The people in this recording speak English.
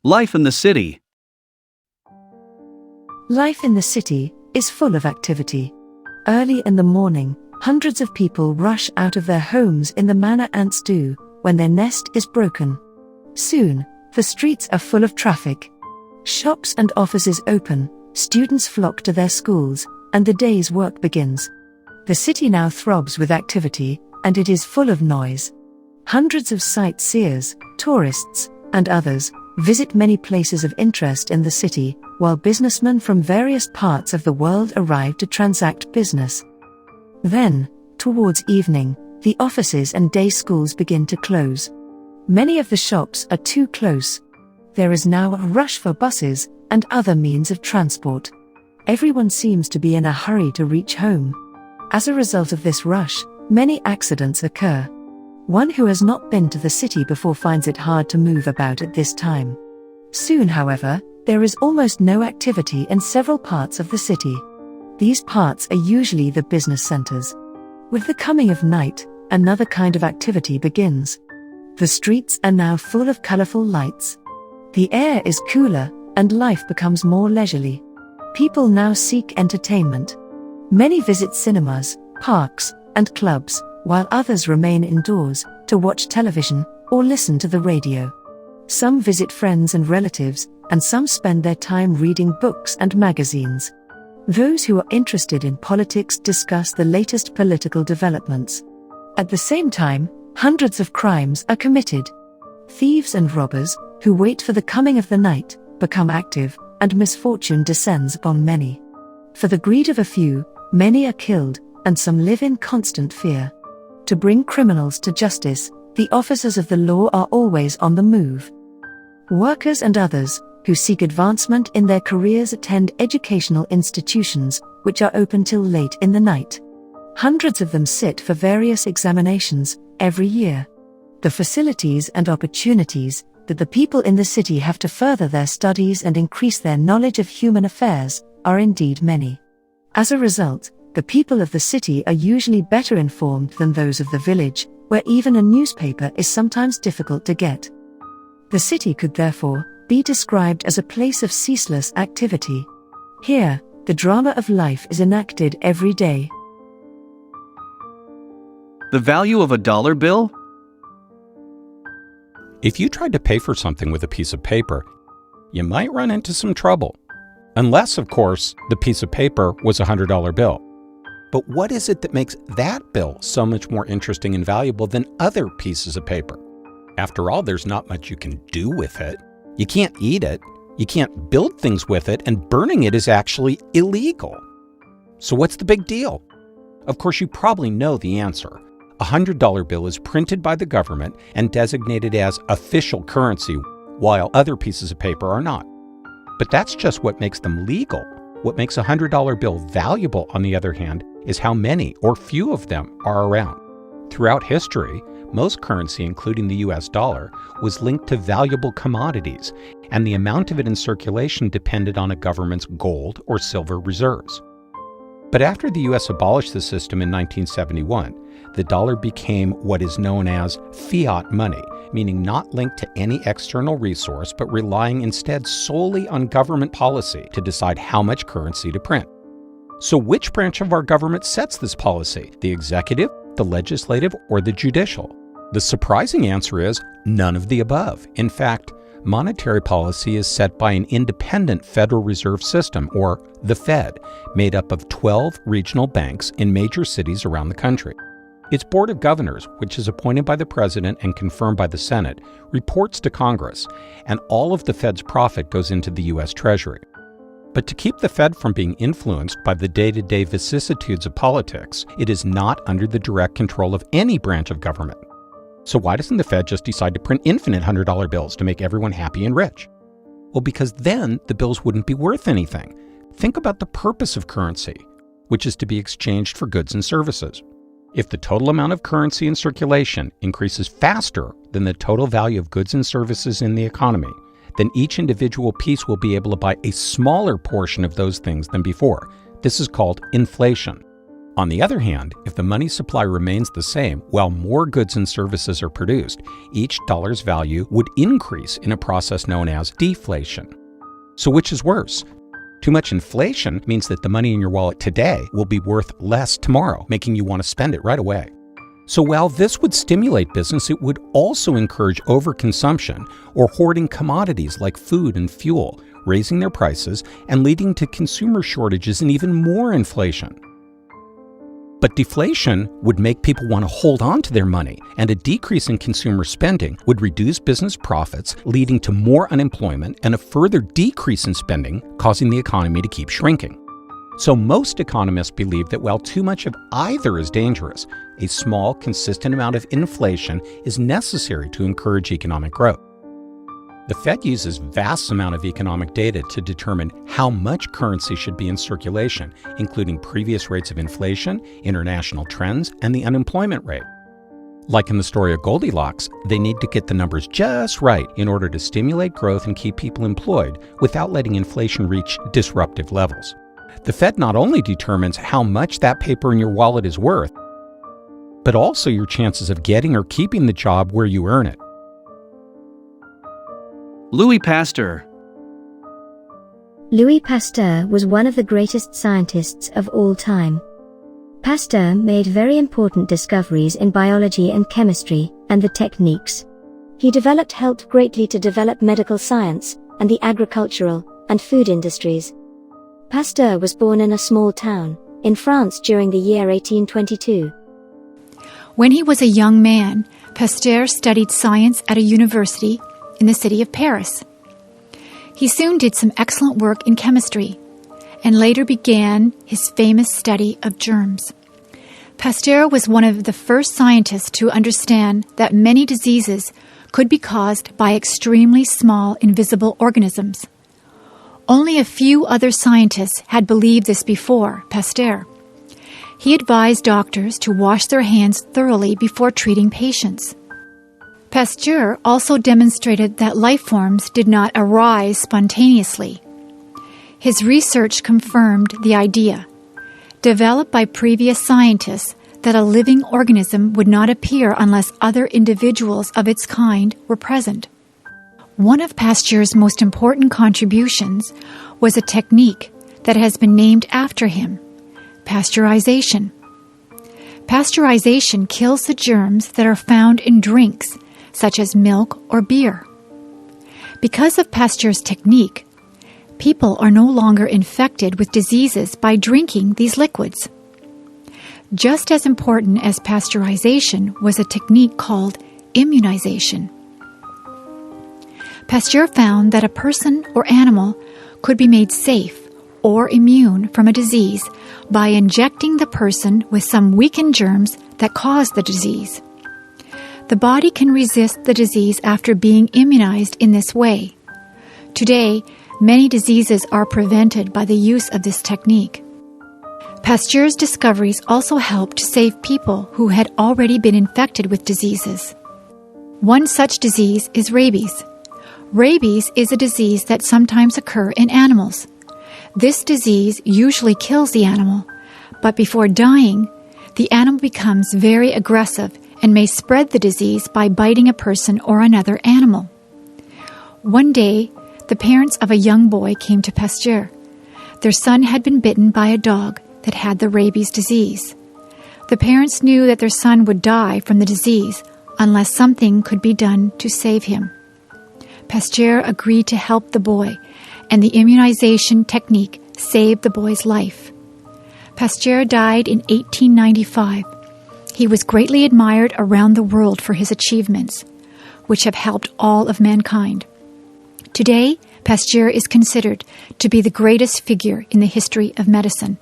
Life in the city. Life in the city is full of activity. Early in the morning, hundreds of people rush out of their homes in the manner ants do when their nest is broken. Soon, the streets are full of traffic. Shops and offices open, students flock to their schools, and the day's work begins. The city now throbs with activity, and it is full of noise. Hundreds of sightseers, tourists, and others visit many places of interest in the city, while businessmen from various parts of the world arrive to transact business. Then, towards evening, the offices and day schools begin to close. Many of the shops are too close. There is now a rush for buses and other means of transport. Everyone seems to be in a hurry to reach home. As a result of this rush, many accidents occur. One who has not been to the city before finds it hard to move about at this time. Soon, however, there is almost no activity in several parts of the city. These parts are usually the business centers. With the coming of night, another kind of activity begins. The streets are now full of colorful lights. The air is cooler, and life becomes more leisurely. People now seek entertainment. Many visit cinemas, parks, and clubs, while others remain indoors to watch television or listen to the radio. Some visit friends and relatives, and some spend their time reading books and magazines. Those who are interested in politics discuss the latest political developments. At the same time, hundreds of crimes are committed. Thieves and robbers, who wait for the coming of the night, become active, and misfortune descends upon many. For the greed of a few, many are killed, and some live in constant fear. To bring criminals to justice, the officers of the law are always on the move. Workers and others, who seek advancement in their careers, attend educational institutions, which are open till late in the night. Hundreds of them sit for various examinations every year. The facilities and opportunities that the people in the city have to further their studies and increase their knowledge of human affairs are indeed many. As a result, the people of the city are usually better informed than those of the village, where even a newspaper is sometimes difficult to get. The city could therefore be described as a place of ceaseless activity. Here, the drama of life is enacted every day. The value of a dollar bill? If you tried to pay for something with a piece of paper, you might run into some trouble. Unless, of course, the piece of paper was a $100 bill. But what is it that makes that bill so much more interesting and valuable than other pieces of paper? After all, there's not much you can do with it. You can't eat it, you can't build things with it, and burning it is actually illegal. So what's the big deal? Of course, you probably know the answer. A $100 bill is printed by the government and designated as official currency, while other pieces of paper are not. But that's just what makes them legal. What makes a $100 bill valuable, on the other hand, is how many or few of them are around. Throughout history, most currency, including the US dollar, was linked to valuable commodities, and the amount of it in circulation depended on a government's gold or silver reserves. But after the US abolished the system in 1971, the dollar became what is known as fiat money, meaning not linked to any external resource, but relying instead solely on government policy to decide how much currency to print. So which branch of our government sets this policy? The executive, the legislative, or the judicial? The surprising answer is none of the above. In fact, monetary policy is set by an independent Federal Reserve System, or the Fed, made up of 12 regional banks in major cities around the country. Its Board of Governors, which is appointed by the President and confirmed by the Senate, reports to Congress, and all of the Fed's profit goes into the U.S. Treasury. But to keep the Fed from being influenced by the day-to-day vicissitudes of politics, it is not under the direct control of any branch of government. So why doesn't the Fed just decide to print infinite $100 bills to make everyone happy and rich? Well, because then the bills wouldn't be worth anything. Think about the purpose of currency, which is to be exchanged for goods and services. If the total amount of currency in circulation increases faster than the total value of goods and services in the economy, then each individual piece will be able to buy a smaller portion of those things than before. This is called inflation. On the other hand, if the money supply remains the same while more goods and services are produced, each dollar's value would increase in a process known as deflation. So which is worse? Too much inflation means that the money in your wallet today will be worth less tomorrow, making you want to spend it right away. So while this would stimulate business, it would also encourage overconsumption or hoarding commodities like food and fuel, raising their prices and leading to consumer shortages and even more inflation. But deflation would make people want to hold on to their money, and a decrease in consumer spending would reduce business profits, leading to more unemployment and a further decrease in spending, causing the economy to keep shrinking. So most economists believe that while too much of either is dangerous, a small, consistent amount of inflation is necessary to encourage economic growth. The Fed uses vast amount of economic data to determine how much currency should be in circulation, including previous rates of inflation, international trends, and the unemployment rate. Like in the story of Goldilocks, they need to get the numbers just right in order to stimulate growth and keep people employed without letting inflation reach disruptive levels. The Fed not only determines how much that paper in your wallet is worth, but also your chances of getting or keeping the job where you earn it. Louis Pasteur. Louis Pasteur was one of the greatest scientists of all time. Pasteur made very important discoveries in biology and chemistry, and the techniques he developed helped greatly to develop medical science and the agricultural and food industries. Pasteur was born in a small town in France during the year 1822. When he was a young man, Pasteur studied science at a university in the city of Paris. He soon did some excellent work in chemistry, and later began his famous study of germs. Pasteur was one of the first scientists to understand that many diseases could be caused by extremely small invisible organisms. Only a few other scientists had believed this before Pasteur. He advised doctors to wash their hands thoroughly before treating patients. Pasteur also demonstrated that life forms did not arise spontaneously. His research confirmed the idea, developed by previous scientists, that a living organism would not appear unless other individuals of its kind were present. One of Pasteur's most important contributions was a technique that has been named after him, pasteurization. Pasteurization kills the germs that are found in drinks, such as milk or beer. Because of Pasteur's technique, people are no longer infected with diseases by drinking these liquids. Just as important as pasteurization was a technique called immunization. Pasteur found that a person or animal could be made safe or immune from a disease by injecting the person with some weakened germs that cause the disease. The body can resist the disease after being immunized in this way. Today, many diseases are prevented by the use of this technique. Pasteur's discoveries also helped to save people who had already been infected with diseases. One such disease is rabies. Rabies is a disease that sometimes occurs in animals. This disease usually kills the animal, but before dying, the animal becomes very aggressive and may spread the disease by biting a person or another animal. One day, the parents of a young boy came to Pasteur. Their son had been bitten by a dog that had the rabies disease. The parents knew that their son would die from the disease unless something could be done to save him. Pasteur agreed to help the boy, and the immunization technique saved the boy's life. Pasteur died in 1895. He was greatly admired around the world for his achievements, which have helped all of mankind. Today, Pasteur is considered to be the greatest figure in the history of medicine.